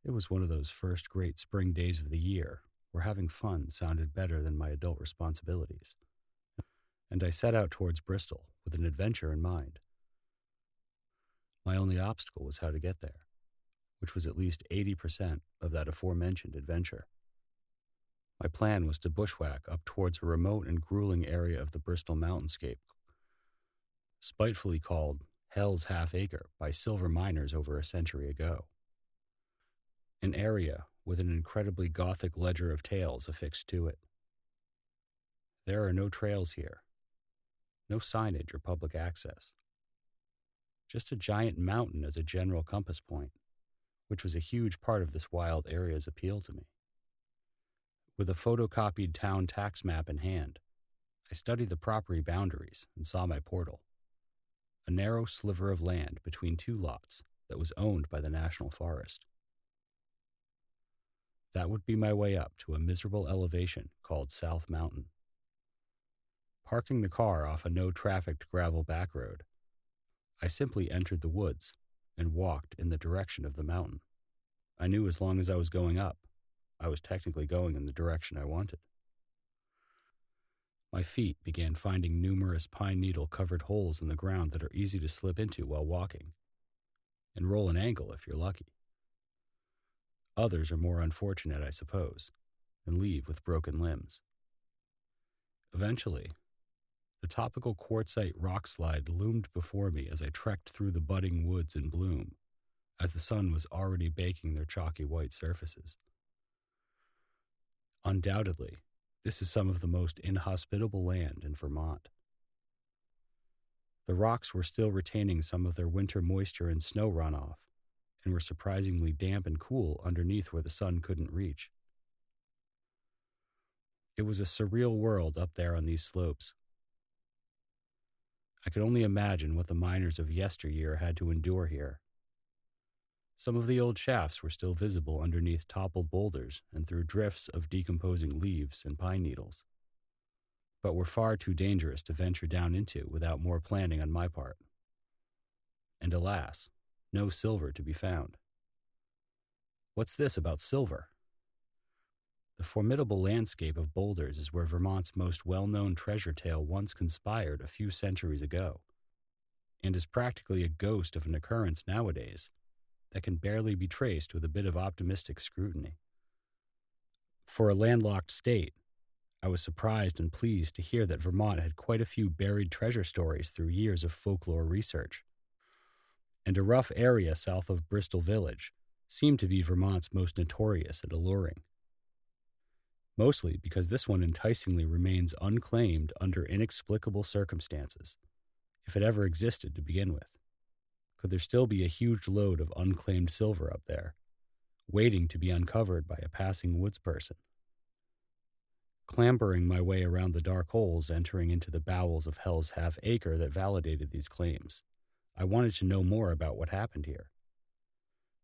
It was one of those first great spring days of the year where having fun sounded better than my adult responsibilities, and I set out towards Bristol with an adventure in mind. My only obstacle was how to get there, which was at least 80% of that aforementioned adventure. My plan was to bushwhack up towards a remote and grueling area of the Bristol mountainscape, spitefully called Hell's Half Acre by silver miners over a century ago. An area with an incredibly gothic ledger of tales affixed to it. There are no trails here, no signage or public access. Just a giant mountain as a general compass point, which was a huge part of this wild area's appeal to me. With a photocopied town tax map in hand, I studied the property boundaries and saw my portal, a narrow sliver of land between two lots that was owned by the National Forest. That would be my way up to a miserable elevation called South Mountain. Parking the car off a no-trafficked gravel back road, I simply entered the woods and walked in the direction of the mountain. I knew as long as I was going up, I was technically going in the direction I wanted. My feet began finding numerous pine needle-covered holes in the ground that are easy to slip into while walking, and roll an ankle if you're lucky. Others are more unfortunate, I suppose, and leave with broken limbs. Eventually, the topical quartzite rock slide loomed before me as I trekked through the budding woods in bloom, as the sun was already baking their chalky white surfaces. Undoubtedly, this is some of the most inhospitable land in Vermont. The rocks were still retaining some of their winter moisture and snow runoff, and were surprisingly damp and cool underneath where the sun couldn't reach. It was a surreal world up there on these slopes. I could only imagine what the miners of yesteryear had to endure here. Some of the old shafts were still visible underneath toppled boulders and through drifts of decomposing leaves and pine needles, but were far too dangerous to venture down into without more planning on my part. And alas, no silver to be found. What's this about silver? The formidable landscape of boulders is where Vermont's most well-known treasure tale once conspired a few centuries ago, and is practically a ghost of an occurrence nowadays that can barely be traced with a bit of optimistic scrutiny. For a landlocked state, I was surprised and pleased to hear that Vermont had quite a few buried treasure stories through years of folklore research, and a rough area south of Bristol Village seemed to be Vermont's most notorious and alluring. Mostly because this one enticingly remains unclaimed under inexplicable circumstances, if it ever existed to begin with. Could there still be a huge load of unclaimed silver up there, waiting to be uncovered by a passing woods person? Clambering my way around the dark holes entering into the bowels of Hell's Half Acre that validated these claims, I wanted to know more about what happened here.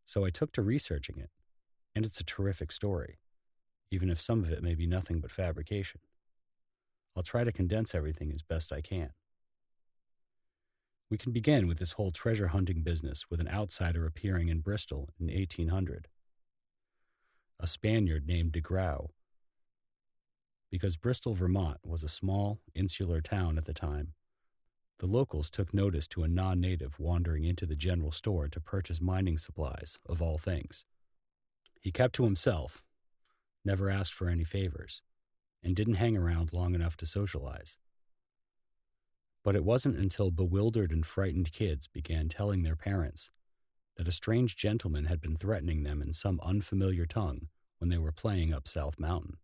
So I took to researching it, and it's a terrific story, even if some of it may be nothing but fabrication. I'll try to condense everything as best I can. We can begin with this whole treasure hunting business with an outsider appearing in Bristol in 1800. A Spaniard named de Grau. Because Bristol, Vermont was a small, insular town at the time, the locals took notice to a non-native wandering into the general store to purchase mining supplies, of all things. He kept to himself, never asked for any favors, and didn't hang around long enough to socialize. But it wasn't until bewildered and frightened kids began telling their parents that a strange gentleman had been threatening them in some unfamiliar tongue when they were playing up South Mountain.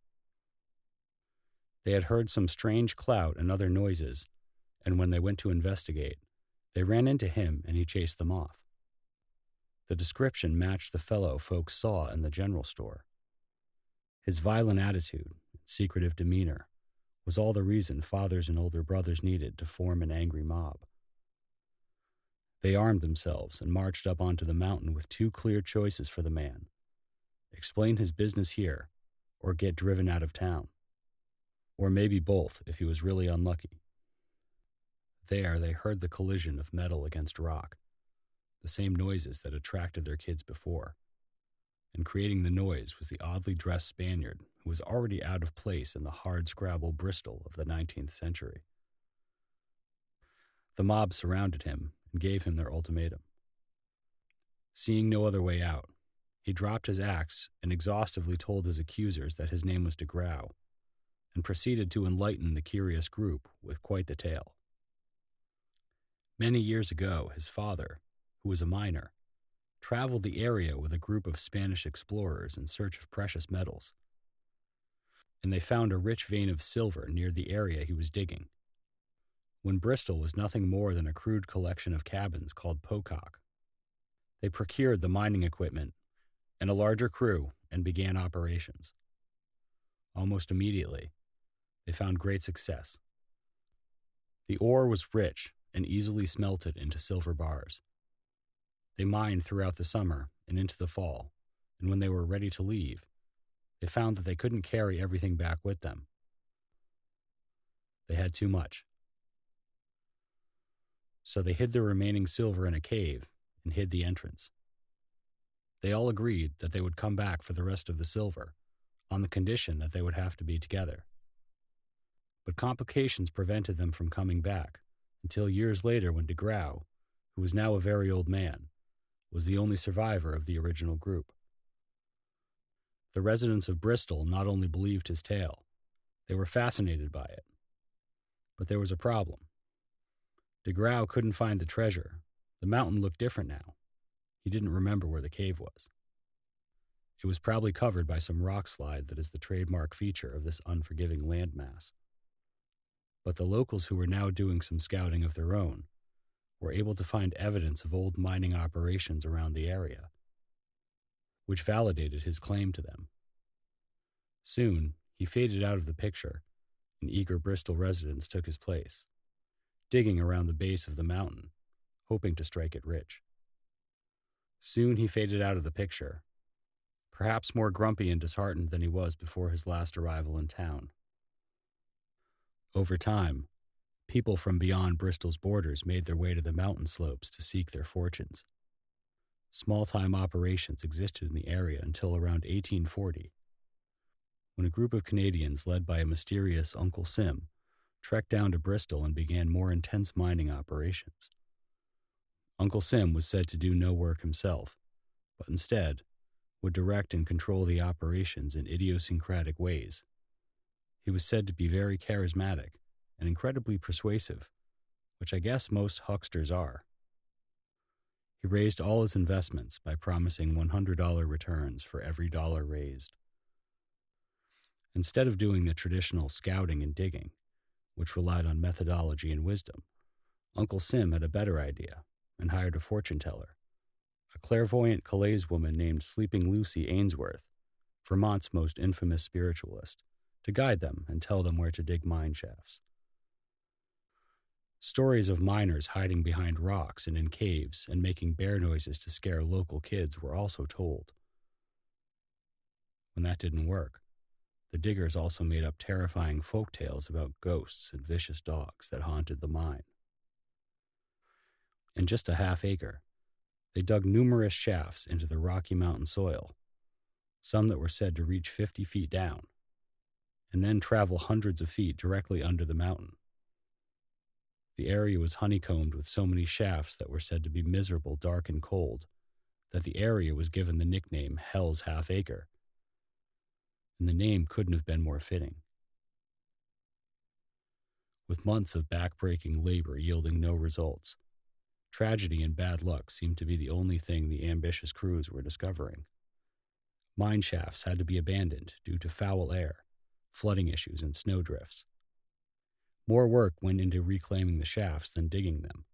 They had heard some strange clout and other noises, and when they went to investigate, they ran into him and he chased them off. The description matched the fellow folks saw in the general store. His violent attitude and secretive demeanor was all the reason fathers and older brothers needed to form an angry mob. They armed themselves and marched up onto the mountain with two clear choices for the man: explain his business here, or get driven out of town. Or maybe both if he was really unlucky. There they heard the collision of metal against rock, the same noises that attracted their kids before, and creating the noise was the oddly dressed Spaniard who was already out of place in the hard-scrabble Bristol of the 19th century. The mob surrounded him and gave him their ultimatum. Seeing no other way out, he dropped his axe and exhaustively told his accusers that his name was de Grau, and proceeded to enlighten the curious group with quite the tale. Many years ago, his father, who was a miner, traveled the area with a group of Spanish explorers in search of precious metals, and they found a rich vein of silver near the area he was digging, when Bristol was nothing more than a crude collection of cabins called Pocock. They procured the mining equipment and a larger crew and began operations. Almost immediately, they found great success. The ore was rich and easily smelted into silver bars. They mined throughout the summer and into the fall, and when they were ready to leave, they found that they couldn't carry everything back with them. They had too much. So they hid the remaining silver in a cave and hid the entrance. They all agreed that they would come back for the rest of the silver, on the condition that they would have to be together. But complications prevented them from coming back, until years later when de Grau, who was now a very old man, was the only survivor of the original group. The residents of Bristol not only believed his tale, they were fascinated by it. But there was a problem. De Grau couldn't find the treasure. The mountain looked different now. He didn't remember where the cave was. It was probably covered by some rock slide that is the trademark feature of this unforgiving landmass. But the locals who were now doing some scouting of their own were able to find evidence of old mining operations around the area, which validated his claim to them. Soon, he faded out of the picture, and eager Bristol residents took his place, digging around the base of the mountain, hoping to strike it rich. Soon he faded out of the picture, perhaps more grumpy and disheartened than he was before his last arrival in town. Over time, people from beyond Bristol's borders made their way to the mountain slopes to seek their fortunes. Small-time operations existed in the area until around 1840, when a group of Canadians led by a mysterious Uncle Sim trekked down to Bristol and began more intense mining operations. Uncle Sim was said to do no work himself, but instead would direct and control the operations in idiosyncratic ways. He was said to be very charismatic and incredibly persuasive, which I guess most hucksters are. He raised all his investments by promising $100 returns for every dollar raised. Instead of doing the traditional scouting and digging, which relied on methodology and wisdom, Uncle Sim had a better idea and hired a fortune teller, a clairvoyant Calais woman named Sleeping Lucy Ainsworth, Vermont's most infamous spiritualist, to guide them and tell them where to dig mine shafts. Stories of miners hiding behind rocks and in caves and making bear noises to scare local kids were also told. When that didn't work, the diggers also made up terrifying folk tales about ghosts and vicious dogs that haunted the mine. In just a half acre, they dug numerous shafts into the Rocky Mountain soil, some that were said to reach 50 feet down, and then travel hundreds of feet directly under the mountain. The area was honeycombed with so many shafts that were said to be miserable, dark, and cold, that the area was given the nickname Hell's Half Acre, and the name couldn't have been more fitting. With months of back-breaking labor yielding no results, tragedy and bad luck seemed to be the only thing the ambitious crews were discovering. Mine shafts had to be abandoned due to foul air, flooding issues, and snowdrifts. More work went into reclaiming the shafts than digging them.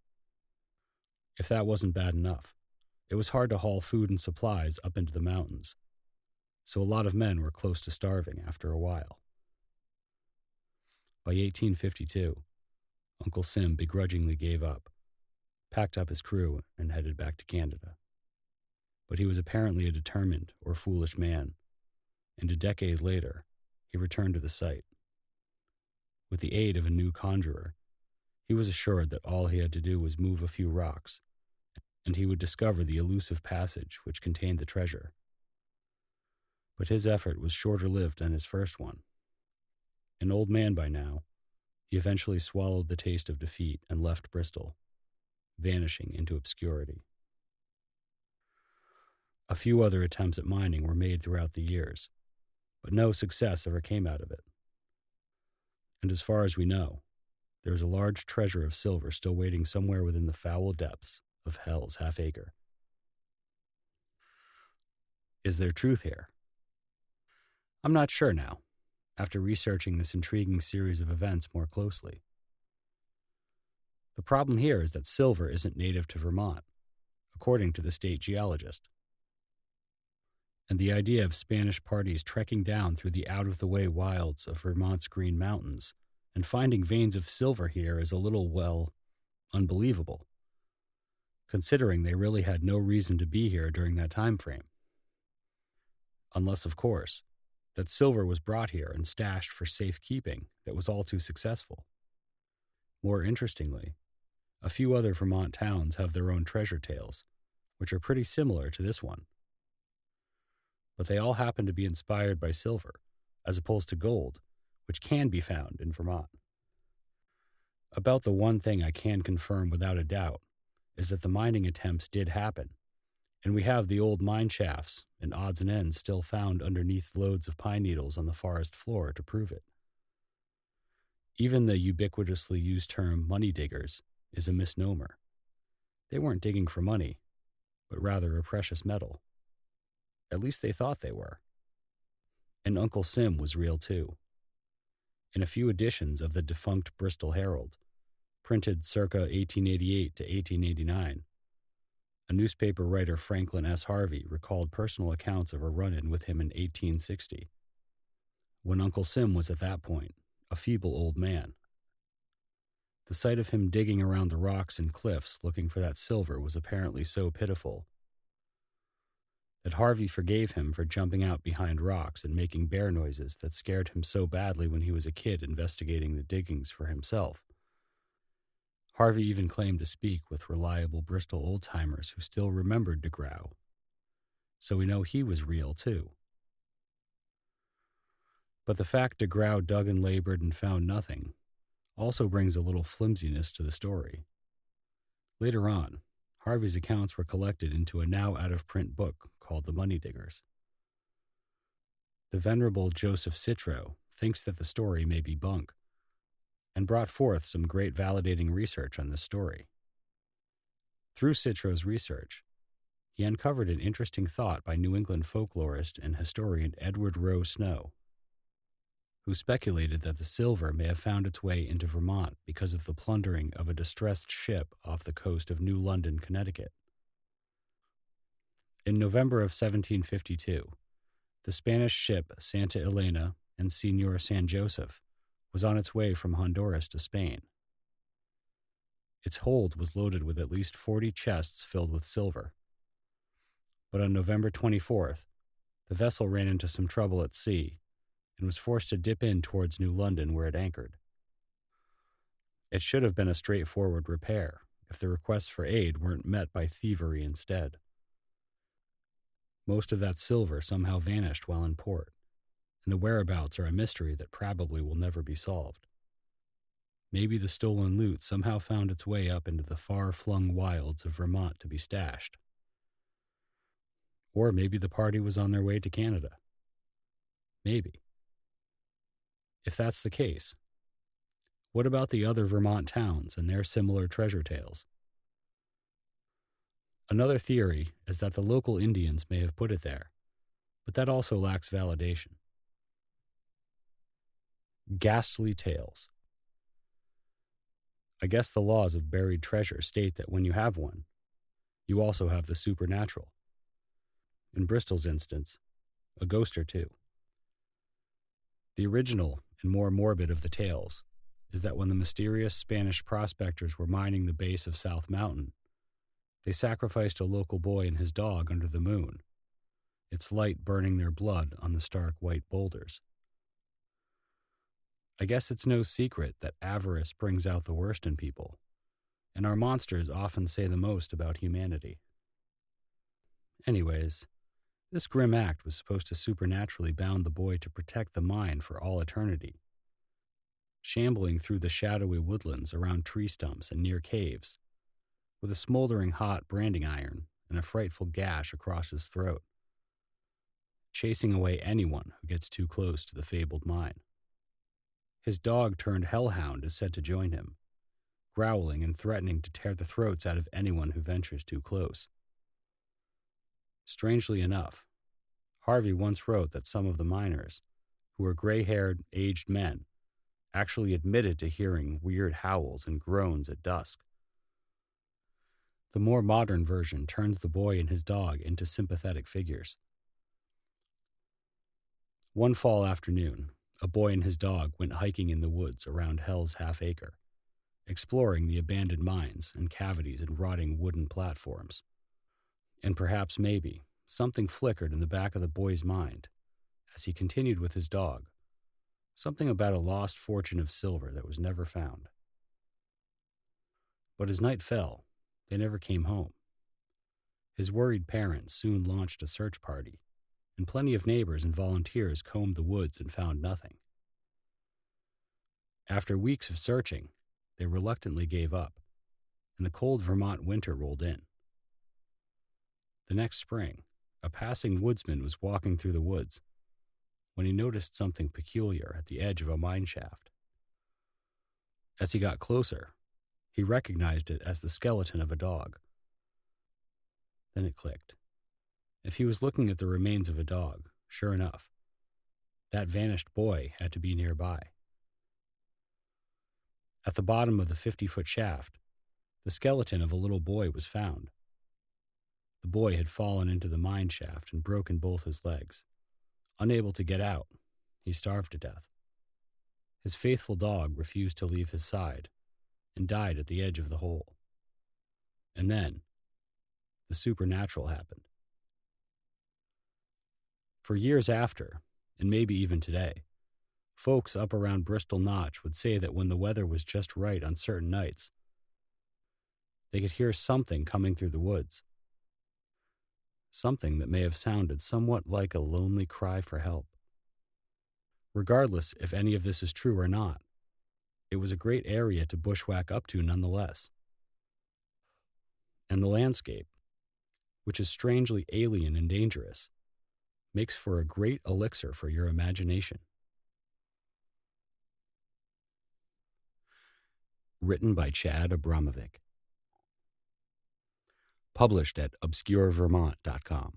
If that wasn't bad enough, it was hard to haul food and supplies up into the mountains, so a lot of men were close to starving after a while. By 1852, Uncle Sim begrudgingly gave up, packed up his crew, and headed back to Canada. But he was apparently a determined or foolish man, and a decade later, he returned to the site. With the aid of a new conjurer, he was assured that all he had to do was move a few rocks, and he would discover the elusive passage which contained the treasure. But his effort was shorter-lived than his first one. An old man by now, he eventually swallowed the taste of defeat and left Bristol, vanishing into obscurity. A few other attempts at mining were made throughout the years, but no success ever came out of it. And as far as we know, there is a large treasure of silver still waiting somewhere within the foul depths of hell's half-acre. Is there truth here? I'm not sure now, after researching this intriguing series of events more closely. The problem here is that silver isn't native to Vermont, according to the state geologist. And the idea of Spanish parties trekking down through the out-of-the-way wilds of Vermont's Green Mountains and finding veins of silver here is a little, well, unbelievable, considering they really had no reason to be here during that time frame. Unless, of course, that silver was brought here and stashed for safekeeping that was all too successful. More interestingly, a few other Vermont towns have their own treasure tales, which are pretty similar to this one. But they all happen to be inspired by silver, as opposed to gold, which can be found in Vermont. About the one thing I can confirm without a doubt is that the mining attempts did happen, and we have the old mine shafts and odds and ends still found underneath loads of pine needles on the forest floor to prove it. Even the ubiquitously used term money diggers is a misnomer. They weren't digging for money, but rather a precious metal. At least they thought they were. And Uncle Sim was real too. In a few editions of the defunct Bristol Herald, printed circa 1888 to 1889, a newspaper writer, Franklin S. Harvey, recalled personal accounts of a run-in with him in 1860, when Uncle Sim was at that point a feeble old man. The sight of him digging around the rocks and cliffs looking for that silver was apparently so pitiful that Harvey forgave him for jumping out behind rocks and making bear noises that scared him so badly when he was a kid investigating the diggings for himself. Harvey even claimed to speak with reliable Bristol old-timers who still remembered DeGrau, so we know he was real too. But the fact DeGrau dug and labored and found nothing also brings a little flimsiness to the story. Later on, Harvey's accounts were collected into a now out-of-print book called The Money Diggers. The venerable Joseph Citro thinks that the story may be bunk, and brought forth some great validating research on this story. Through Citro's research, he uncovered an interesting thought by New England folklorist and historian Edward Rowe Snow, who speculated that the silver may have found its way into Vermont because of the plundering of a distressed ship off the coast of New London, Connecticut. In November of 1752, the Spanish ship Santa Elena and Senor San Josef was on its way from Honduras to Spain. Its hold was loaded with at least 40 chests filled with silver. But on November 24th, the vessel ran into some trouble at sea and was forced to dip in towards New London where it anchored. It should have been a straightforward repair if the requests for aid weren't met by thievery instead. Most of that silver somehow vanished while in port, and the whereabouts are a mystery that probably will never be solved. Maybe the stolen loot somehow found its way up into the far-flung wilds of Vermont to be stashed. Or maybe the party was on their way to Canada. Maybe. If that's the case, what about the other Vermont towns and their similar treasure tales? Another theory is that the local Indians may have put it there, but that also lacks validation. Ghastly tales. I guess the laws of buried treasure state that when you have one, you also have the supernatural. In Bristol's instance, a ghost or two. The original and more morbid of the tales is that when the mysterious Spanish prospectors were mining the base of South Mountain, they sacrificed a local boy and his dog under the moon, its light burning their blood on the stark white boulders. I guess it's no secret that avarice brings out the worst in people, and our monsters often say the most about humanity. Anyways, This grim act was supposed to supernaturally bound the boy to protect the mine for all eternity. Shambling through the shadowy woodlands around tree stumps and near caves, with a smoldering hot branding iron and a frightful gash across his throat, chasing away anyone who gets too close to the fabled mine. His dog-turned hellhound is said to join him, growling and threatening to tear the throats out of anyone who ventures too close. Strangely enough, Harvey once wrote that some of the miners, who were gray-haired, aged men, actually admitted to hearing weird howls and groans at dusk. The more modern version turns the boy and his dog into sympathetic figures. One fall afternoon, a boy and his dog went hiking in the woods around Hell's Half-Acre, exploring the abandoned mines and cavities and rotting wooden platforms. And perhaps maybe something flickered in the back of the boy's mind as he continued with his dog, something about a lost fortune of silver that was never found. But as night fell, they never came home. His worried parents soon launched a search party, and plenty of neighbors and volunteers combed the woods and found nothing. After weeks of searching, they reluctantly gave up, and the cold Vermont winter rolled in. The next spring, a passing woodsman was walking through the woods when he noticed something peculiar at the edge of a mine shaft. As he got closer, he recognized it as the skeleton of a dog. Then it clicked. If he was looking at the remains of a dog, sure enough, that vanished boy had to be nearby. At the bottom of the 50-foot shaft, the skeleton of a little boy was found. The boy had fallen into the mine shaft and broken both his legs. Unable to get out, he starved to death. His faithful dog refused to leave his side and died at the edge of the hole. And then, the supernatural happened. For years after, and maybe even today, folks up around Bristol Notch would say that when the weather was just right on certain nights, they could hear something coming through the woods. Something that may have sounded somewhat like a lonely cry for help. Regardless if any of this is true or not, it was a great area to bushwhack up to nonetheless. And the landscape, which is strangely alien and dangerous, makes for a great elixir for your imagination. Written by Chad Abramovic. Published at obscurevermont.com.